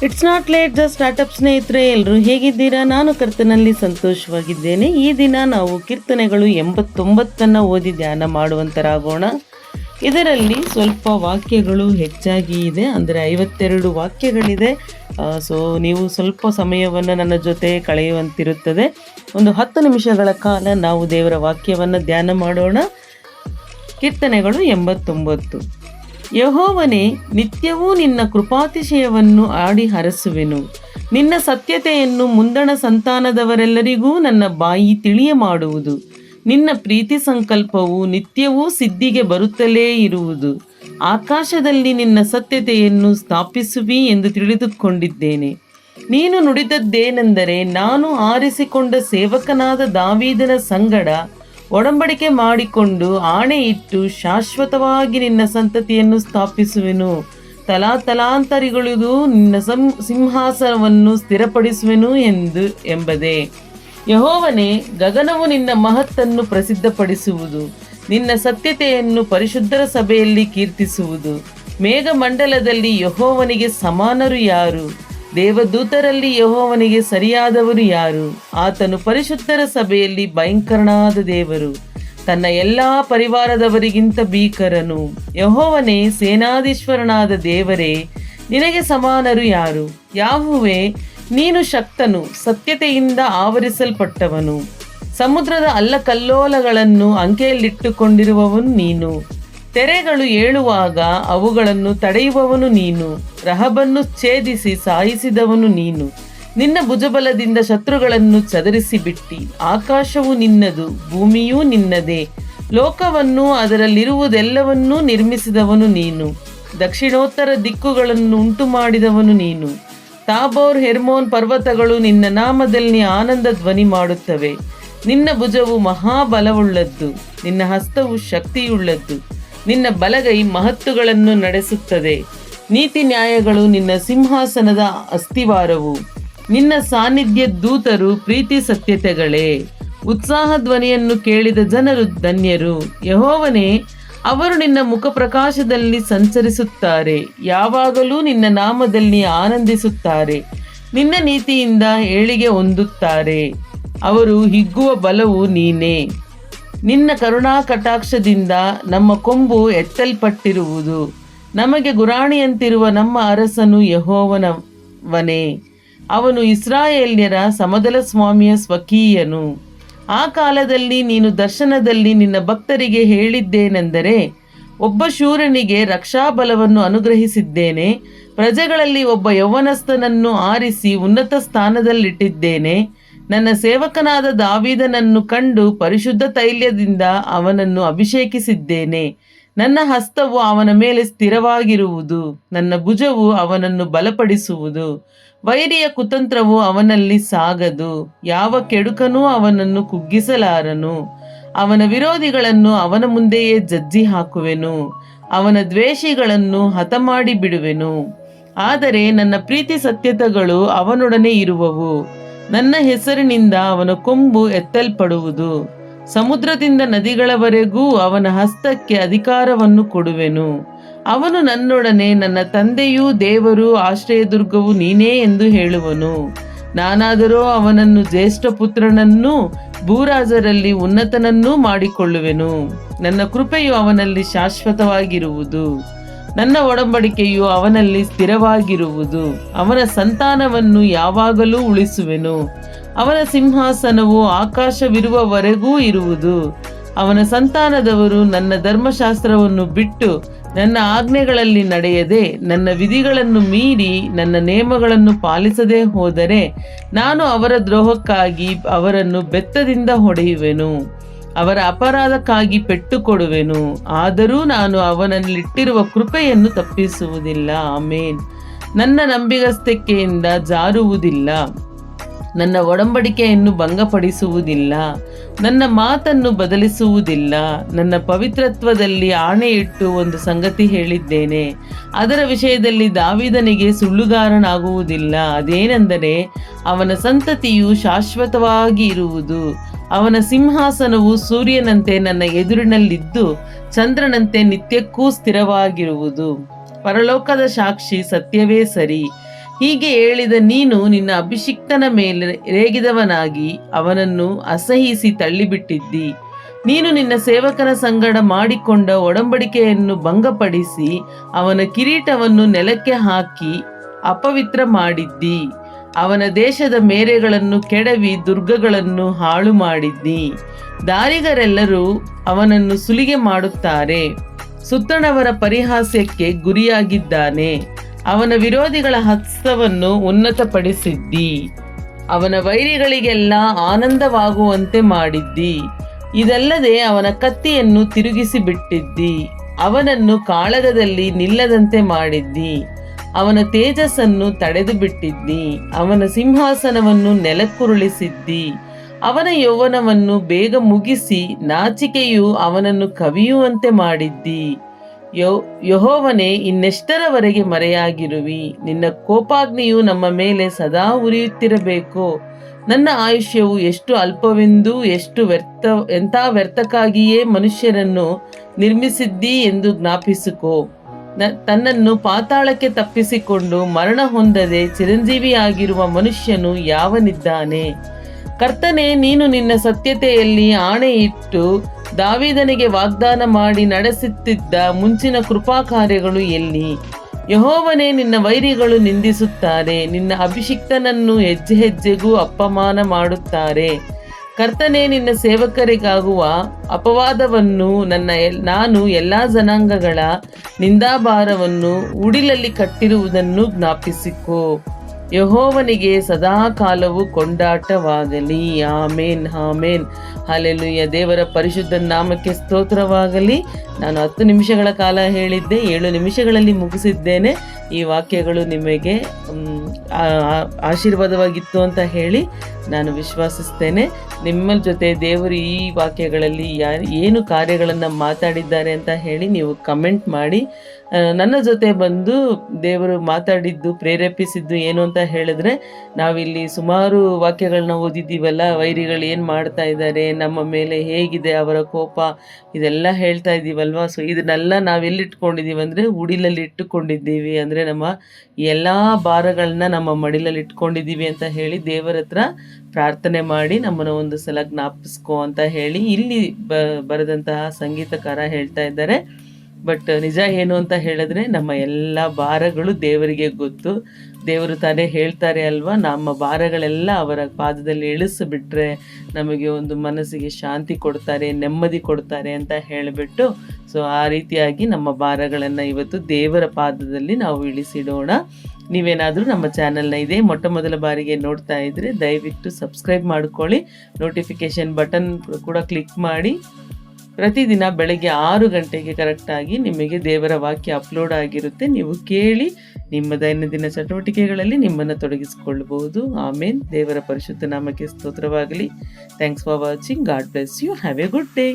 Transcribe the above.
It's not late the startup ಸ್ನೇಹಿತರೆ, ಎಲ್ಲರೂ ಹೇಗಿದ್ದೀರಾ? ನಾನು ಕರ್ತನಲ್ಲಿ ಸಂತೋಷವಾಗಿದ್ದೇನೆ. ಈ ದಿನ ನಾವು ಕೀರ್ತನೆಗಳು 89 ಓದಿ ಧ್ಯಾನ ಮಾಡುವಂತರಾಗೋಣ. ಇದರಲ್ಲಿ ಸ್ವಲ್ಪ ವಾಕ್ಯಗಳು ಹೆಚ್ಚಾಗಿ ಇದೆ, ಅಂದರೆ 52 ವಾಕ್ಯಗಳಿದೆ. ಸೊ ನೀವು ಸ್ವಲ್ಪ ಸಮಯವನ್ನು ನನ್ನ ಜೊತೆ ಕಳೆಯುವಂತಿರುತ್ತದೆ. ಒಂದು 10 ನಿಮಿಷಗಳ ಕಾಲ ನಾವು ದೇವರ ವಾಕ್ಯವನ್ನು ಧ್ಯಾನ ಮಾಡೋಣ. ಕೀರ್ತನೆಗಳು 89. ಯೆಹೋವನೇ, ನಿತ್ಯವೂ ನಿನ್ನ ಕೃಪಾತಿಶಯವನ್ನು ಆಡಿ ಹರಸುವೆನು. ನಿನ್ನ ಸತ್ಯತೆಯನ್ನು ಮುಂದಣ ಸಂತಾನದವರೆಲ್ಲರಿಗೂ ನನ್ನ ಬಾಯಿ ತಿಳಿಯ ಮಾಡುವುದು. ನಿನ್ನ ಪ್ರೀತಿ ಸಂಕಲ್ಪವು ನಿತ್ಯವೂ ಸಿದ್ಧಿಗೆ ಬರುತ್ತಲೇ ಇರುವುದು. ಆಕಾಶದಲ್ಲಿ ನಿನ್ನ ಸತ್ಯತೆಯನ್ನು ಸ್ಥಾಪಿಸುವಿ ಎಂದು ತಿಳಿದುಕೊಂಡಿದ್ದೇನೆ. ನೀನು ನುಡಿದದ್ದೇನೆಂದರೆ, ನಾನು ಆರಿಸಿಕೊಂಡ ಸೇವಕನಾದ ದಾವೀದನ ಸಂಗಡ ಒಡಂಬಡಿಕೆ ಮಾಡಿಕೊಂಡು ಆಣೆ ಇಟ್ಟು ಶಾಶ್ವತವಾಗಿ ನಿನ್ನ ಸಂತತಿಯನ್ನು ಸ್ಥಾಪಿಸುವೆನು. ತಲಾಂತರಿಗಳಿಗೂ ನಿನ್ನ ಸಿಂಹಾಸನವನ್ನು ಸ್ಥಿರಪಡಿಸುವೆನು ಎಂಬುದೇ. ಯೆಹೋವನೇ, ಗಗನವು ನಿನ್ನ ಮಹತ್ತನ್ನು ಪ್ರಸಿದ್ಧಪಡಿಸುವುದು, ನಿನ್ನ ಸತ್ಯತೆಯನ್ನು ಪರಿಶುದ್ಧರ ಸಭೆಯಲ್ಲಿ ಕೀರ್ತಿಸುವುದು. ಮೇಘಮಂಡಲದಲ್ಲಿ ಯೆಹೋವನಿಗೆ ಸಮಾನರು ಯಾರು? ದೇವದೂತರಲ್ಲಿ ಯೆಹೋವನಿಗೆ ಸರಿಯಾದವರು ಯಾರು? ಆತನು ಪರಿಶುದ್ಧರ ಸಭೆಯಲ್ಲಿ ಭಯಂಕರನಾದ ದೇವರು, ತನ್ನ ಎಲ್ಲ ಪರಿವಾರದವರಿಗಿಂತ ಭೀಕರನು. ಯೆಹೋವನೇ, ಸೇನಾಧೀಶ್ವರನಾದ ದೇವರೇ, ನಿನಗೆ ಸಮಾನರು ಯಾರು? ಯಾಹುವೇ, ನೀನು ಶಕ್ತನು, ಸತ್ಯತೆಯಿಂದ ಆವರಿಸಲ್ಪಟ್ಟವನು. ಸಮುದ್ರದ ಅಲ್ಲಕಲ್ಲೋಲಗಳನ್ನು ಅಂಕೆಯಲ್ಲಿಟ್ಟುಕೊಂಡಿರುವವನು ನೀನು. ತೆರೆಗಳು ಏಳುವಾಗ ಅವುಗಳನ್ನು ತಡೆಯುವವನು ನೀನು. ರಹಬನ್ನು ಛೇದಿಸಿ ಸಾಯಿಸಿದವನು ನೀನು. ನಿನ್ನ ಭುಜಬಲದಿಂದ ಶತ್ರುಗಳನ್ನು ಚದರಿಸಿ ಬಿಟ್ಟಿ. ಆಕಾಶವು ನಿನ್ನದು, ಭೂಮಿಯೂ ನಿನ್ನದೇ. ಲೋಕವನ್ನು ಅದರಲ್ಲಿರುವುದೆಲ್ಲವನ್ನೂ ನಿರ್ಮಿಸಿದವನು ನೀನು. ದಕ್ಷಿಣೋತ್ತರ ದಿಕ್ಕುಗಳನ್ನು ಉಂಟು ಮಾಡಿದವನು ನೀನು. ತಾಬೋರ್, ಹೆರ್ಮೋನ್ ಪರ್ವತಗಳು ನಿನ್ನ ನಾಮದಲ್ಲಿ ಆನಂದ ಧ್ವನಿ ಮಾಡುತ್ತವೆ. ನಿನ್ನ ಭುಜವು ಮಹಾಬಲವುಳ್ಳದ್ದು, ನಿನ್ನ ಹಸ್ತವು ಶಕ್ತಿಯುಳ್ಳದ್ದು. ನಿನ್ನ ಬಲಗೈ ಮಹತ್ತುಗಳನ್ನು ನಡೆಸುತ್ತದೆ. ನೀತಿ ನ್ಯಾಯಗಳು ನಿನ್ನ ಸಿಂಹಾಸನದ ಅಸ್ತಿವಾರವು. ನಿನ್ನ ಸಾನ್ನಿಧ್ಯ ದೂತರು ಪ್ರೀತಿ ಸತ್ಯತೆಗಳೇ. ಉತ್ಸಾಹ ಧ್ವನಿಯನ್ನು ಕೇಳಿದ ಜನರು ಧನ್ಯರು. ಯೆಹೋವನೇ, ಅವರು ನಿನ್ನ ಮುಖಪ್ರಕಾಶದಲ್ಲಿ ಸಂಚರಿಸುತ್ತಾರೆ. ಯಾವಾಗಲೂ ನಿನ್ನ ನಾಮದಲ್ಲಿ ಆನಂದಿಸುತ್ತಾರೆ. ನಿನ್ನ ನೀತಿಯಿಂದ ಏಳಿಗೆ ಹೊಂದುತ್ತಾರೆ. ಅವರು ಹಿಗ್ಗುವ ಬಲವು ನೀನೇ. ನಿನ್ನ ಕರುಣಾ ಕಟಾಕ್ಷದಿಂದ ನಮ್ಮ ಕೊಂಬು ಎತ್ತಲ್ಪಟ್ಟಿರುವುದು. ನಮಗೆ ಗುರಾಣಿಯಂತಿರುವ ನಮ್ಮ ಅರಸನು ಯೆಹೋವನವನೇ. ಅವನು ಇಸ್ರಾಯೇಲ್ಯರ ಸಮದಲ ಸ್ವಾಮಿಯ ಸ್ವಕೀಯನು. ಆ ಕಾಲದಲ್ಲಿ ನೀನು ದರ್ಶನದಲ್ಲಿ ನಿನ್ನ ಭಕ್ತರಿಗೆ ಹೇಳಿದ್ದೇನೆಂದರೆ, ಒಬ್ಬ ಶೂರನಿಗೆ ರಕ್ಷಾಬಲವನ್ನು ಅನುಗ್ರಹಿಸಿದ್ದೇನೆ. ಪ್ರಜೆಗಳಲ್ಲಿ ಒಬ್ಬ ಯೌವನಸ್ಥನನ್ನು ಆರಿಸಿ ಉನ್ನತ ಸ್ಥಾನದಲ್ಲಿಟ್ಟಿದ್ದೇನೆ. ನನ್ನ ಸೇವಕನಾದ ದಾವೀದನನ್ನು ಕಂಡು ಪರಿಶುದ್ಧ ತೈಲದಿಂದ ಅವನನ್ನು ಅಭಿಷೇಕಿಸಿದ್ದೇನೆ. ನನ್ನ ಹಸ್ತವು ಅವನ ಮೇಲೆ ಸ್ಥಿರವಾಗಿರುವುದು, ನನ್ನ ಭುಜವು ಅವನನ್ನು ಬಲಪಡಿಸುವುದು. ವೈರಿಯ ಕುತಂತ್ರವು ಅವನಲ್ಲಿ ಸಾಗದು, ಯಾವ ಕೆಡುಕನೂ ಅವನನ್ನು ಕುಗ್ಗಿಸಲಾರನು. ಅವನ ವಿರೋಧಿಗಳನ್ನು ಅವನ ಮುಂದೆಯೇ ಜಜ್ಜಿ ಹಾಕುವೆನು, ಅವನ ದ್ವೇಷಿಗಳನ್ನು ಹತಮಾಡಿ ಬಿಡುವೆನು. ಆದರೆ ನನ್ನ ಪ್ರೀತಿ ಸತ್ಯತೆಗಳು ಅವನೊಡನೆ ಇರುವವು. ನನ್ನ ಹೆಸರಿನಿಂದ ಅವನ ಕೊಂಬು ಎತ್ತಲ್ಪಡುವುದು. ಸಮುದ್ರದಿಂದ ನದಿಗಳವರೆಗೂ ಅವನ ಹಸ್ತಕ್ಕೆ ಅಧಿಕಾರವನ್ನು ಕೊಡುವೆನು. ಅವನು ನನ್ನೊಡನೆ ನನ್ನ ತಂದೆಯೂ ದೇವರು, ಆಶ್ರಯದುರ್ಗವು ನೀನೇ ಎಂದು ಹೇಳುವನು. ನಾನಾದರೋ ಅವನನ್ನು ಜ್ಯೇಷ್ಠ ಪುತ್ರನನ್ನೂ ಭೂರಾಜರಲ್ಲಿ ಉನ್ನತನನ್ನೂ ಮಾಡಿಕೊಳ್ಳುವೆನು. ನನ್ನ ಕೃಪೆಯು ಅವನಲ್ಲಿ ಶಾಶ್ವತವಾಗಿರುವುದು, ನನ್ನ ಒಡಂಬಡಿಕೆಯು ಅವನಲ್ಲಿ ಸ್ಥಿರವಾಗಿರುವುದು. ಅವನ ಸಂತಾನವನ್ನು ಯಾವಾಗಲೂ ಉಳಿಸುವೆನು. ಅವನ ಸಿಂಹಾಸನವು ಆಕಾಶವಿರುವವರೆಗೂ ಇರುವುದು. ಅವನ ಸಂತಾನದವರು ನನ್ನ ಧರ್ಮಶಾಸ್ತ್ರವನ್ನು ಬಿಟ್ಟು ನನ್ನ ಆಜ್ಞೆಗಳಲ್ಲಿ ನಡೆಯದೆ, ನನ್ನ ವಿಧಿಗಳನ್ನು ಮೀರಿ ನನ್ನ ನೇಮಗಳನ್ನು ಪಾಲಿಸದೆ ಹೋದರೆ, ನಾನು ಅವರ ದ್ರೋಹಕ್ಕಾಗಿ ಅವರನ್ನು ಬೆತ್ತದಿಂದ ಹೊಡೆಯುವೆನು, ಅವರ ಅಪರಾಧಕ್ಕಾಗಿ ಪೆಟ್ಟು ಕೊಡುವೆನು. ಆದರೂ ನಾನು ಅವನಲ್ಲಿಟ್ಟಿರುವ ಕೃಪೆಯನ್ನು ತಪ್ಪಿಸುವುದಿಲ್ಲ. ಆಮೇನ್. ನನ್ನ ನಂಬಿಗಸ್ತಿಕೆಯಿಂದ ಜಾರುವುದಿಲ್ಲ, ನನ್ನ ಒಡಂಬಡಿಕೆಯನ್ನು ಭಂಗಪಡಿಸುವುದಿಲ್ಲ, ನನ್ನ ಮಾತನ್ನು ಬದಲಿಸುವುದಿಲ್ಲ. ನನ್ನ ಪವಿತ್ರತ್ವದಲ್ಲಿ ಆಣೆ ಇಟ್ಟು ಒಂದು ಸಂಗತಿ ಹೇಳಿದ್ದೇನೆ, ಅದರ ವಿಷಯದಲ್ಲಿ ದಾವೀದನಿಗೆ ಸುಳ್ಳುಗಾರನಾಗುವುದಿಲ್ಲ. ಅದೇನೆಂದರೆ, ಅವನ ಸಂತತಿಯು ಶಾಶ್ವತವಾಗಿ ಇರುವುದು. ಅವನ ಸಿಂಹಾಸನವು ಸೂರ್ಯನಂತೆ ನನ್ನ ಎದುರಿನಲ್ಲಿದ್ದು ಚಂದ್ರನಂತೆ ನಿತ್ಯಕ್ಕೂ ಸ್ಥಿರವಾಗಿರುವುದು. ಪರಲೋಕದ ಸಾಕ್ಷಿ ಸತ್ಯವೇ ಸರಿ. ಹೀಗೆ ಹೇಳಿದ ನೀನು ನಿನ್ನ ಅಭಿಷಿಕ್ತನ ಮೇಲೆ ರೇಗಿದವನಾಗಿ ಅವನನ್ನು ಅಸಹಿಸಿ ತಳ್ಳಿಬಿಟ್ಟಿದ್ದಿ. ನೀನು ನಿನ್ನ ಸೇವಕನ ಸಂಗಡ ಮಾಡಿಕೊಂಡ ಒಡಂಬಡಿಕೆಯನ್ನು ಭಂಗಪಡಿಸಿ ಅವನ ಕಿರೀಟವನ್ನು ನೆಲಕ್ಕೆ ಹಾಕಿ ಅಪವಿತ್ರ ಮಾಡಿದ್ದಿ. ಅವನ ದೇಶದ ಮೇರೆಗಳನ್ನು ಕೆಡವಿ ದುರ್ಗಗಳನ್ನು ಹಾಳು ಮಾಡಿದ್ದಿ. ದಾರಿಗರೆಲ್ಲರೂ ಅವನನ್ನು ಸುಲಿಗೆ ಮಾಡುತ್ತಾರೆ. ಸುತ್ತಣವರ ಪರಿಹಾಸ್ಯಕ್ಕೆ ಗುರಿಯಾಗಿದ್ದಾನೆ. ಅವನ ವಿರೋಧಿಗಳ ಹಸ್ತವನ್ನು ಉನ್ನತಪಡಿಸಿದ್ದಿ. ಅವನ ವೈರಿಗಳಿಗೆಲ್ಲ ಆನಂದವಾಗುವಂತೆ ಮಾಡಿದ್ದಿ. ಇದಲ್ಲದೆ ಅವನ ಕತ್ತಿಯನ್ನು ತಿರುಗಿಸಿ ಬಿಟ್ಟಿದ್ದಿ. ಅವನನ್ನು ಕಾಳಗದಲ್ಲಿ ನಿಲ್ಲದಂತೆ ಮಾಡಿದ್ದಿ. ಅವನ ತೇಜಸ್ಸನ್ನು ತಡೆದು ಬಿಟ್ಟಿದ್ದಿ. ಅವನ ಸಿಂಹಾಸನವನ್ನು ನೆಲಕ್ಕುರುಳಿಸಿದ್ದಿ. ಅವನ ಯೌವನವನ್ನು ಬೇಗ ಮುಗಿಸಿ ನಾಚಿಕೆಯು ಅವನನ್ನು ಕವಿಯುವಂತೆ ಮಾಡಿದ್ದಿ. ಯೆಹೋವನೇ, ಇನ್ನೆಷ್ಟರವರೆಗೆ ಮರೆಯಾಗಿರುವಿ? ನಿನ್ನ ಕೋಪಾಗ್ನಿಯು ನಮ್ಮ ಮೇಲೆ ಸದಾ ಉರಿಯುತ್ತಿರಬೇಕು. ನನ್ನ ಆಯುಷ್ಯವು ಎಷ್ಟು ಅಲ್ಪವೆಂದೂ ಎಂಥ ವ್ಯರ್ಥಕ್ಕಾಗಿಯೇ ಮನುಷ್ಯರನ್ನು ನಿರ್ಮಿಸಿದ್ದಿ ಎಂದು ಜ್ಞಾಪಿಸಿಕೋ. ತನ್ನನ್ನು ಪಾತಾಳಕ್ಕೆ ತಪ್ಪಿಸಿಕೊಂಡು ಮರಣ ಹೊಂದದೆ ಚಿರಂಜೀವಿಯಾಗಿರುವ ಮನುಷ್ಯನು ಯಾವನಿದ್ದಾನೆ? ಕರ್ತನೇ, ನೀನು ನಿನ್ನ ಸತ್ಯತೆಯಲ್ಲಿ ಆಣೆಯಿಟ್ಟು ದಾವೀದನಿಗೆ ವಾಗ್ದಾನ ಮಾಡಿ ನಡೆಸುತ್ತಿದ್ದ ಮುಂಚಿನ ಕೃಪಾಕಾರ್ಯಗಳು ಎಲ್ಲಿ? ಯೆಹೋವನೇ, ನಿನ್ನ ವೈರಿಗಳು ನಿಂದಿಸುತ್ತಾರೆ. ನಿನ್ನ ಅಭಿಷಿಕ್ತನನ್ನು ಹೆಜ್ಜೆ ಹೆಜ್ಜೆಗೂ ಅಪಮಾನ ಮಾಡುತ್ತಾರೆ. ಕರ್ತನೇ, ನಿನ್ನ ಸೇವಕರಿಗಾಗುವ ಅಪವಾದವನ್ನು ನಾನು ಎಲ್ಲ ಜನಾಂಗಗಳ ನಿಂದಾಭಾರವನ್ನು ಉಡಿಲಲ್ಲಿ ಕಟ್ಟಿರುವುದನ್ನು ಜ್ಞಾಪಿಸಿಕೋ. ಯೆಹೋವನಿಗೆ ಸದಾಕಾಲವು ಕೊಂಡಾಟವಾಗಲಿ. ಆಮೇನ್, ಆಮೇನ್, ಹಲ್ಲೆಲೂಯಾ. ದೇವರ ಪರಿಶುದ್ಧ ನಾಮಕ್ಕೆ ಸ್ತೋತ್ರವಾಗಲಿ. ನಾನು 10 ನಿಮಿಷಗಳ ಕಾಲ ಹೇಳಿದ್ದೆ, 7 ನಿಮಿಷಗಳಲ್ಲಿ ಮುಗಿಸಿದ್ದೇನೆ. ಈ ವಾಕ್ಯಗಳು ನಿಮಗೆ ಆಶೀರ್ವಾದವಾಗಿತ್ತು ಅಂತ ಹೇಳಿ ನಾನು ವಿಶ್ವಾಸಿಸ್ತೇನೆ. ನಿಮ್ಮ ಜೊತೆ ದೇವರು ಈ ವಾಕ್ಯಗಳಲ್ಲಿ ಏನು ಕಾರ್ಯಗಳನ್ನು ಮಾತಾಡಿದ್ದಾರೆ ಅಂತ ಹೇಳಿ ನೀವು ಕಮೆಂಟ್ ಮಾಡಿ. ನನ್ನ ಜೊತೆ ಬಂದು ದೇವರು ಮಾತಾಡಿದ್ದು, ಪ್ರೇರೇಪಿಸಿದ್ದು ಏನು ಅಂತ ಹೇಳಿದ್ರೆ, ನಾವಿಲ್ಲಿ ಸುಮಾರು ವಾಕ್ಯಗಳನ್ನ ಓದಿದ್ದೀವಲ್ಲ, ವೈರಿಗಳು ಏನು ಮಾಡ್ತಾ ಇದ್ದಾರೆ, ನಮ್ಮ ಮೇಲೆ ಹೇಗಿದೆ ಅವರ ಕೋಪ, ಇದೆಲ್ಲ ಹೇಳ್ತಾ ಇದ್ದೀವಲ್ವ. ಸೊ ಇದನ್ನೆಲ್ಲ ನಾವೆಲ್ಲಿಟ್ಕೊಂಡಿದ್ದೀವಿ ಅಂದರೆ ಉಡಿಲಲ್ಲಿ ಇಟ್ಟುಕೊಂಡಿದ್ದೀವಿ. ಅಂದರೆ ನಮ್ಮ ಎಲ್ಲ ಭಾರಗಳನ್ನ ನಮ್ಮ ಮಡಿಲಲ್ಲಿ ಇಟ್ಕೊಂಡಿದ್ದೀವಿ ಅಂತ ಹೇಳಿ ದೇವರ ಹತ್ರ ಪ್ರಾರ್ಥನೆ ಮಾಡಿ ನಮ್ಮನ್ನು ಒಂದು ಸಲ ಜ್ಞಾಪಿಸ್ಕೋ ಅಂತ ಹೇಳಿ ಇಲ್ಲಿ ಬರೆದಂತಹ ಸಂಗೀತಕಾರ ಹೇಳ್ತಾ ಇದ್ದಾರೆ. ಬಟ್ ನಿಜ ಏನು ಅಂತ ಹೇಳಿದ್ರೆ, ನಮ್ಮ ಎಲ್ಲ ಭಾರಗಳು ದೇವರಿಗೆ ಗೊತ್ತು. ದೇವರು ತಾನೇ ಹೇಳ್ತಾರೆ ಅಲ್ವಾ, ನಮ್ಮ ಭಾರಗಳೆಲ್ಲ ಅವರ ಪಾದದಲ್ಲಿ ಇಳಿಸಿಬಿಟ್ರೆ ನಮಗೆ ಒಂದು ಮನಸ್ಸಿಗೆ ಶಾಂತಿ ಕೊಡ್ತಾರೆ, ನೆಮ್ಮದಿ ಕೊಡ್ತಾರೆ ಅಂತ ಹೇಳಿಬಿಟ್ಟು, ಸೊ ಆ ರೀತಿಯಾಗಿ ನಮ್ಮ ಭಾರಗಳನ್ನು ಇವತ್ತು ದೇವರ ಪಾದದಲ್ಲಿ ನಾವು ಇಳಿಸಿಡೋಣ. ನೀವೇನಾದರೂ ನಮ್ಮ ಚಾನಲ್ನ ಇದೇ ಮೊಟ್ಟ ಮೊದಲ ಬಾರಿಗೆ ನೋಡ್ತಾ ಇದ್ದರೆ ದಯವಿಟ್ಟು ಸಬ್ಸ್ಕ್ರೈಬ್ ಮಾಡ್ಕೊಳ್ಳಿ. ನೋಟಿಫಿಕೇಷನ್ ಬಟನ್ ಕೂಡ ಕ್ಲಿಕ್ ಮಾಡಿ. ಪ್ರತಿದಿನ ಬೆಳಗ್ಗೆ 6 ಗಂಟೆಗೆ ಕರೆಕ್ಟಾಗಿ ನಿಮಗೆ ದೇವರ ವಾಕ್ಯ ಅಪ್ಲೋಡ್ ಆಗಿರುತ್ತೆ. ನೀವು ಕೇಳಿ ನಿಮ್ಮ ದೈನಂದಿನ ಚಟುವಟಿಕೆಗಳಲ್ಲಿ ನಿಮ್ಮನ್ನು ತೊಡಗಿಸಿಕೊಳ್ಳಬಹುದು. ಆಮೇನ್. ದೇವರ ಪರಿಶುದ್ಧ ನಾಮಕ್ಕೆ ಸ್ತೋತ್ರವಾಗಲಿ. Thanks for watching. God bless you. Have a good day.